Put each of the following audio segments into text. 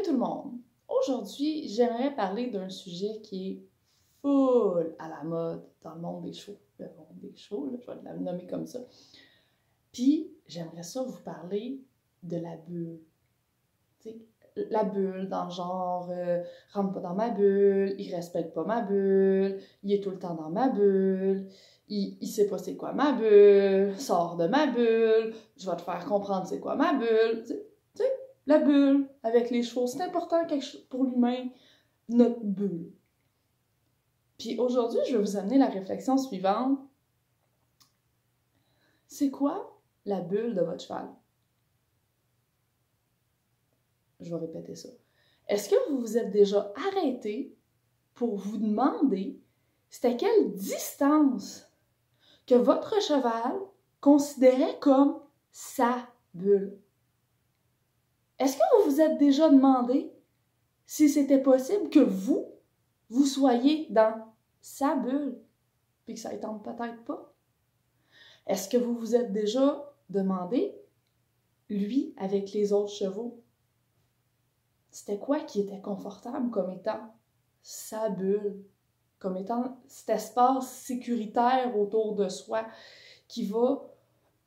tout le monde! Aujourd'hui, j'aimerais parler d'un sujet qui est full à la mode dans le monde des shows. Le monde des shows, là, je vais le nommer comme ça. Puis, j'aimerais ça vous parler de la bulle. Tu sais, la bulle dans le genre rentre pas dans ma bulle, il respecte pas ma bulle, il est tout le temps dans ma bulle, il sait pas c'est quoi ma bulle, sort de ma bulle, je vais te faire comprendre c'est quoi ma bulle. Tu sais, la bulle avec les chevaux, c'est important pour l'humain, notre bulle. Puis aujourd'hui, je vais vous amener la réflexion suivante. C'est quoi la bulle de votre cheval? Je vais répéter ça. Est-ce que vous vous êtes déjà arrêté pour vous demander c'était quelle distance que votre cheval considérait comme sa bulle? Est-ce que vous vous êtes déjà demandé si c'était possible que vous soyez dans sa bulle, puis que ça ne tente peut-être pas? Est-ce que vous vous êtes déjà demandé, lui, avec les autres chevaux, c'était quoi qui était confortable comme étant sa bulle, comme étant cet espace sécuritaire autour de soi qui va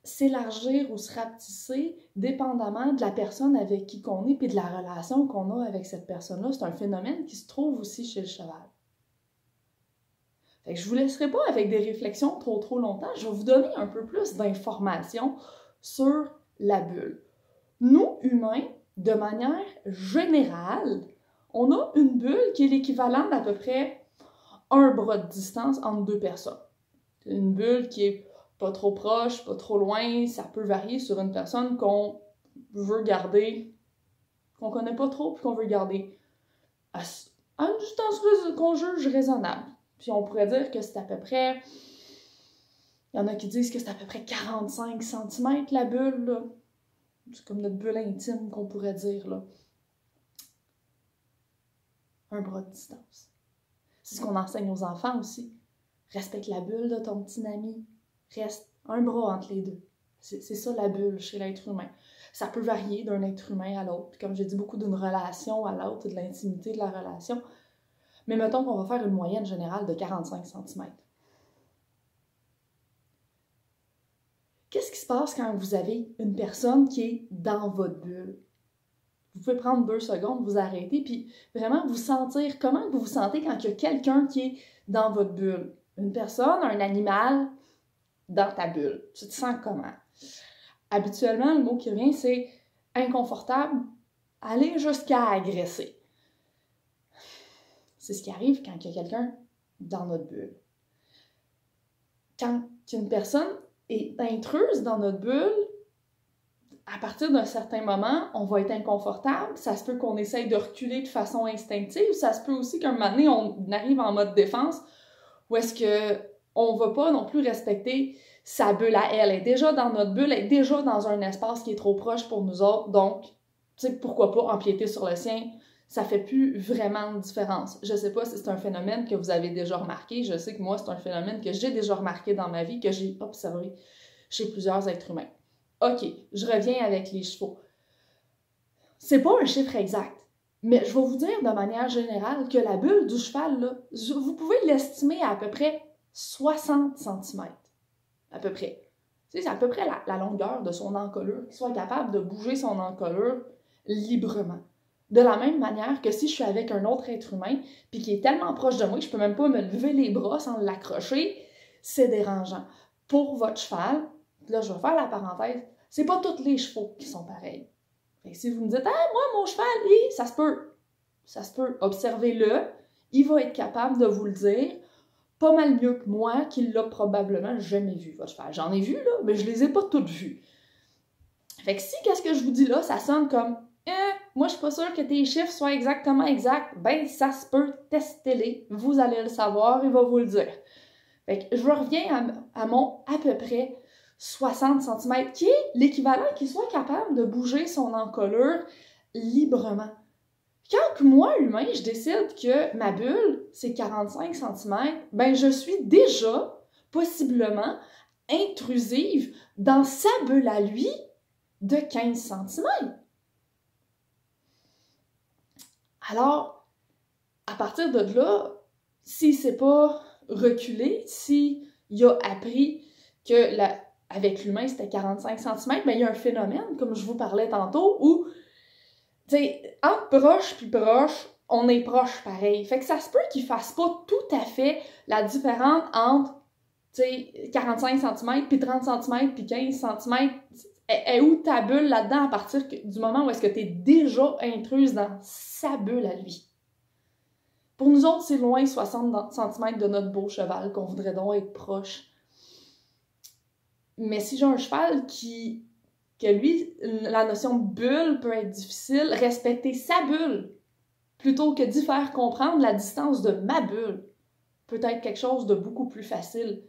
s'élargir ou se rapetisser dépendamment de la personne avec qui qu'on est puis de la relation qu'on a avec cette personne-là. C'est un phénomène qui se trouve aussi chez le cheval. Fait que je vous laisserai pas avec des réflexions trop longtemps. Je vais vous donner un peu plus d'informations sur la bulle. Nous, humains, de manière générale, on a une bulle qui est l'équivalent d'à peu près un bras de distance entre deux personnes. C'est une bulle qui est pas trop proche, pas trop loin, ça peut varier sur une personne qu'on veut garder, qu'on connaît pas trop, puis qu'on veut garder à une distance qu'on juge raisonnable. Puis on pourrait dire que c'est à peu près, il y en a qui disent que c'est à peu près 45 cm la bulle, là. C'est comme notre bulle intime qu'on pourrait dire, là. Un bras de distance. C'est ce qu'on enseigne aux enfants aussi. Respecte la bulle de ton petit ami. Reste un bras entre les deux. C'est ça la bulle chez l'être humain. Ça peut varier d'un être humain à l'autre. Comme j'ai dit, beaucoup d'une relation à l'autre, de l'intimité de la relation. Mais mettons qu'on va faire une moyenne générale de 45 cm. Qu'est-ce qui se passe quand vous avez une personne qui est dans votre bulle? Vous pouvez prendre 2 secondes, vous arrêter, puis vraiment vous sentir, comment vous vous sentez quand il y a quelqu'un qui est dans votre bulle? Une personne, un animal dans ta bulle. Tu te sens comment? Habituellement, le mot qui revient, c'est inconfortable, aller jusqu'à agresser. C'est ce qui arrive quand il y a quelqu'un dans notre bulle. Quand une personne est intruse dans notre bulle, à partir d'un certain moment, on va être inconfortable. Ça se peut qu'on essaye de reculer de façon instinctive. Ça se peut aussi qu'un moment donné, on arrive en mode défense où est-ce qu'on ne va pas non plus respecter sa bulle à elle. Elle est déjà dans notre bulle, elle est déjà dans un espace qui est trop proche pour nous autres. Donc, tu sais, pourquoi pas empiéter sur le sien? Ça fait plus vraiment de différence. Je sais pas si c'est un phénomène que vous avez déjà remarqué. Je sais que moi, c'est un phénomène que j'ai déjà remarqué dans ma vie, que j'ai observé chez plusieurs êtres humains. OK, je reviens avec les chevaux. C'est pas un chiffre exact, mais je vais vous dire de manière générale que la bulle du cheval, là, vous pouvez l'estimer à peu près 60 cm. À peu près. Tu sais, c'est à peu près la longueur de son encolure, qu'il soit capable de bouger son encolure librement. De la même manière que si je suis avec un autre être humain, puis qui est tellement proche de moi que je peux même pas me lever les bras sans l'accrocher, c'est dérangeant. Pour votre cheval, là je vais faire la parenthèse, c'est pas tous les chevaux qui sont pareils. Fait que si vous me dites « Ah, moi, mon cheval, lui, ça se peut, observez-le, il va être capable de vous le dire, pas mal mieux que moi, qui l'a probablement jamais vu, votre cheval. J'en ai vu, là, mais je les ai pas toutes vues. Fait que si, qu'est-ce que je vous dis là, ça sonne comme moi, je suis pas sûre que tes chiffres soient exactement exacts. Ben, ça se peut, testez-les. Vous allez le savoir, il va vous le dire. Fait que je reviens à mon à peu près 60 cm, qui est l'équivalent qu'il soit capable de bouger son encolure librement. Quand moi, humain, je décide que ma bulle, c'est 45 cm, ben je suis déjà, possiblement, intrusive dans sa bulle à lui de 15 cm. Alors, à partir de là, s'il ne s'est pas reculé, s'il a appris que avec l'humain, c'était 45 cm, mais il y a un phénomène, comme je vous parlais tantôt, où, tu sais, entre proche puis proche, on est proche pareil. Fait que ça se peut qu'il fasse pas tout à fait la différence entre, tu sais, 45 cm, puis 30 cm, puis 15 cm. Est où ta bulle là-dedans à partir du moment où est-ce que tu es déjà intruse dans sa bulle à lui? Pour nous autres, c'est loin 60 cm de notre beau cheval qu'on voudrait donc être proche. Mais si j'ai un cheval que lui, la notion de bulle peut être difficile, respecter sa bulle, plutôt que d'y faire comprendre la distance de ma bulle, peut être quelque chose de beaucoup plus facile.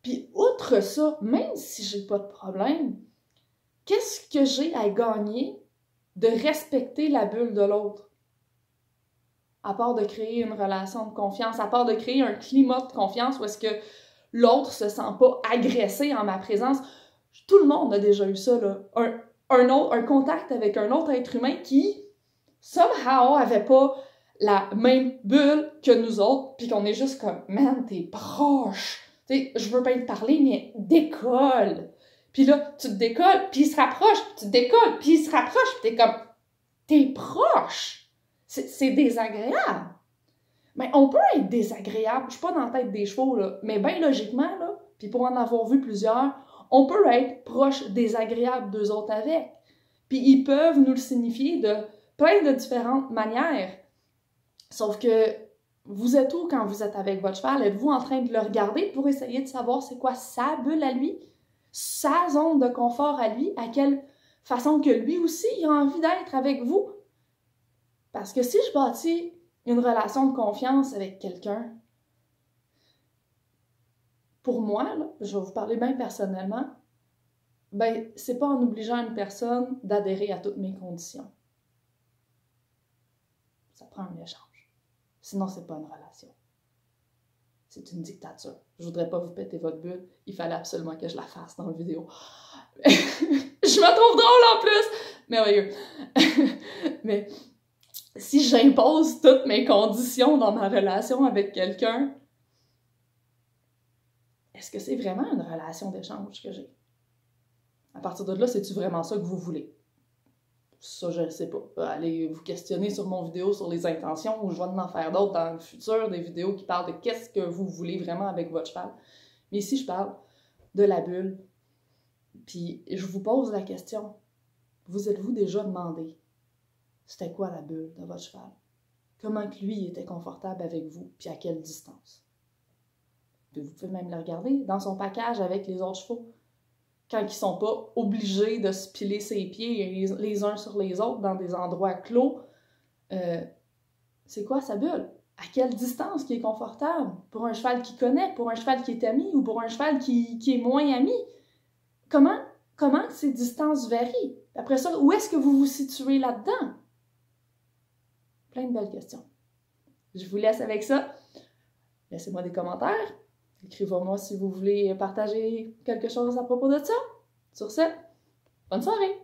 Puis outre ça, même si j'ai pas de problème, qu'est-ce que j'ai à gagner de respecter la bulle de l'autre? À part de créer une relation de confiance, à part de créer un climat de confiance où est-ce que l'autre se sent pas agressé en ma présence. Tout le monde a déjà eu ça, là. Un contact avec un autre être humain qui, somehow, avait pas la même bulle que nous autres, puis qu'on est juste comme, man, t'es proche. Tu sais, je veux bien te parler, mais décolle. Puis là, tu te décolles, puis il se rapproche, puis tu te décolles, puis il se rapproche, puis t'es comme, t'es proche. C'est désagréable. Mais on peut être désagréable, je suis pas dans la tête des chevaux, là, mais bien logiquement, là, puis pour en avoir vu plusieurs, on peut être proche désagréable d'eux autres avec. Puis ils peuvent nous le signifier de plein de différentes manières. Sauf que vous êtes où quand vous êtes avec votre cheval? Êtes-vous en train de le regarder pour essayer de savoir c'est quoi sa bulle à lui? Sa zone de confort à lui? À quelle façon que lui aussi il a envie d'être avec vous? Parce que si je bâtis une relation de confiance avec quelqu'un, pour moi, là, je vais vous parler bien personnellement, ben, c'est pas en obligeant une personne d'adhérer à toutes mes conditions. Ça prend un échange. Sinon, c'est pas une relation. C'est une dictature. Je voudrais pas vous péter votre bulle. Il fallait absolument que je la fasse dans la vidéo. Je me trouve drôle en plus! Merveilleux. Mais si j'impose toutes mes conditions dans ma relation avec quelqu'un, est-ce que c'est vraiment une relation d'échange que j'ai? À partir de là, c'est-tu vraiment ça que vous voulez? Ça, je ne sais pas. Allez vous questionner sur mon vidéo sur les intentions ou je vais en faire d'autres dans le futur, des vidéos qui parlent de qu'est-ce que vous voulez vraiment avec votre cheval. Mais ici, je parle de la bulle. Puis je vous pose la question, vous êtes-vous déjà demandé c'était quoi la bulle de votre cheval? Comment que lui était confortable avec vous, puis à quelle distance? Puis vous pouvez même le regarder dans son package avec les autres chevaux. Quand ils ne sont pas obligés de se piler ses pieds les uns sur les autres dans des endroits clos, c'est quoi sa bulle? À quelle distance qui est confortable? Pour un cheval qui connaît, pour un cheval qui est ami ou pour un cheval qui est moins ami? Comment ces distances varient? Après ça, où est-ce que vous vous situez là-dedans? Plein de belles questions. Je vous laisse avec ça. Laissez-moi des commentaires. Écrivez-moi si vous voulez partager quelque chose à propos de ça. Sur ce, bonne soirée!